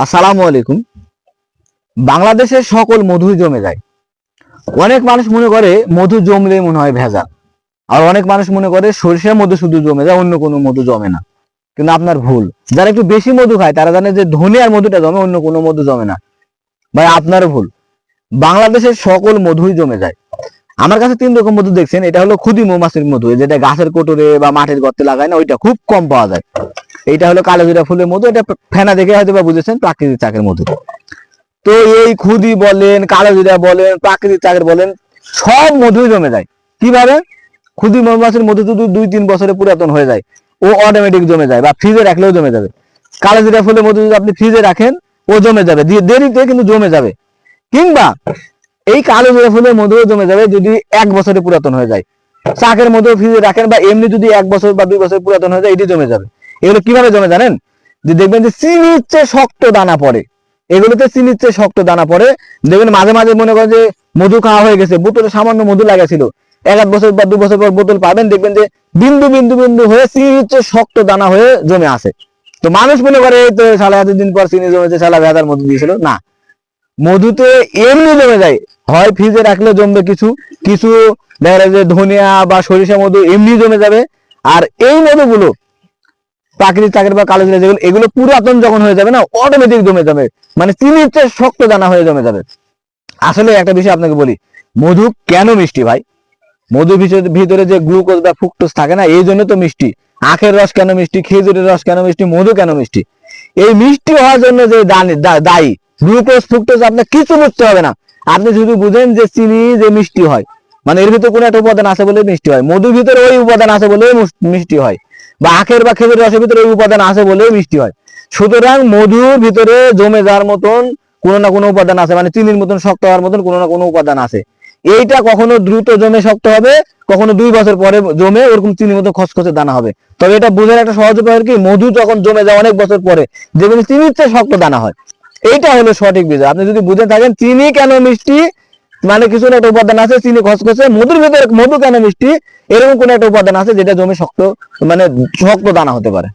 আসসালামু আলাইকুম। বাংলাদেশের সকল মধুই জমে যায়। অনেক মানুষ মনে করে মধু জমলে মনে হয় ভেজাল, আর অনেক মানুষ মনে করে সরিষার মধু শুধু জমে যায়, অন্য কোনো মধু জমে না। কিন্তু আপনার ভুল। যারা একটু বেশি মধু খায় তারা জানে যে ধনিয়ার মধুটা জমে, অন্য কোনো মধু জমে না। ভাই আপনার ভুল। বাংলাদেশের সকল মধুই জমে যায়। আমার কাছে 3 রকম মধু দেখছেন। এটা হলো ক্ষুদি মৌমাছির মধু, যেটা গাছের কোটরে বা মাটির গর্তে লাগায় না, ওইটা খুব কম পাওয়া যায়। এইটা হলো কালোজিরা ফুলের মধু। এটা ফেনা দেখে হয়তো বা বুঝেছেন প্রাকৃতিক চাকের মধু। তো এই খুদি বলেন, কালোজিরা বলেন, প্রাকৃতিক চাকের বলেন, সব মধুই জমে যায়। কিভাবে? খুদি মৌমাছির মধু যদি 2-3 বছরে পুরাতন হয়ে যায়, ও অটোমেটিক জমে যায়, বা ফ্রিজে রাখলেও জমে যাবে। কালোজিরা ফুলের মধু যদি আপনি ফ্রিজে রাখেন, ও জমে যাবে, দেরিতে কিন্তু জমে যাবে। কিংবা এই কালোজিরা ফুলের মধুও জমে যাবে যদি 1 বছরে পুরাতন হয়ে যায়। চাকের মধু ফ্রিজে রাখেন বা এমনি যদি 1 বছর বা 2 বছর পুরাতন হয়ে যায়, এটি জমে যাবে। এগুলো কিভাবে জমে জানেন? যে দেখবেন যে চিনির চেয়ে শক্ত দানা পড়ে। এগুলোতে চিনির চেয়ে শক্ত দানা পড়ে। দেখবেন মাঝে মাঝে মনে করেন যে মধু খাওয়া হয়ে গেছে, বোতলে সামান্য মধু লাগাছিল, 1 বছর বা 2 বছর পর বোতল পাবেন, দেখবেন যে বিন্দু বিন্দু বিন্দু হয়ে চিনির চেয়ে শক্ত দানা হয়ে জমে আসে। তো মানুষ মনে করে এই তো শালা এতদিন পর চিনি জমেছে, শালা ভেজাল মধু দিয়েছিল। না, মধুতে এমনি জমে যায়। হয় ফ্রিজে রাখলে জমবে কিছু কিছু, দেখা যায় যে ধনিয়া বা সরিষা মধু এমনি জমে যাবে। আর এই মধুগুলো প্রাকৃতিক চাকের বা কালো জিরা যেগুলো, এগুলো পুরাতন যখন হয়ে যাবে না, অটোমেটিক জমে যাবে, মানে চিনির চেয়ে শক্ত দানা হয়ে জমে যাবে। আসলে একটা বিষয় আপনাকে বলি, মধু কেন মিষ্টি ভাই? মধুর ভিতরে যে গ্লুকোজ বা ফ্রুক্টোজ থাকে না, এই জন্য তো মিষ্টি। আখের রস কেন মিষ্টি, খেজুরের রস কেন মিষ্টি, মধু কেন মিষ্টি? এই মিষ্টি হওয়ার জন্য যে দায়ী গ্লুকোজ ফ্রুক্টোজ, আপনার কিছু বুঝতে হবে না। আপনি শুধু বুঝেন যে চিনি যে মিষ্টি হয়, মানে এর ভিতরে কোনো একটা উপাদান আছে বলে মিষ্টি হয়। মধুর ভিতরে ওই উপাদান আছে বলে মিষ্টি হয়। বা আখের বা খেজুরের রসের ভিতরে ওই উপাদান আছে বলে মিষ্টি হয়। সুতরাং মধুর ভিতরে জমে যাওয়ার মতন কোনো না কোনো উপাদান আছে, মানে চিনির মতন শক্ত হওয়ার মতন কোনো না কোনো উপাদান আছে। এইটা কখনো দ্রুত জমে শক্ত হবে, কখনো 2 বছর পরে জমে ওরকম চিনির মতো খসখসে দানা হবে। তবে এটা বোঝার একটা সহজ উপায় কি, মধু যখন জমে যায় অনেক বছর পরে, যেগুলো চিনির চেয়ে শক্ত দানা হয়। এইটা হলো সঠিক বিষয়। আপনি যদি বুঝে থাকেন চিনি কেন মিষ্টি, মানে কিছু একটা উপাদান আছে চিনি খসখসে, মধুর ভিতরে মধু কেন মিষ্টি, এরকম কোন একটা উপাদান আছে যেটা জমে শক্ত, মানে শক্ত দানা হতে পারে।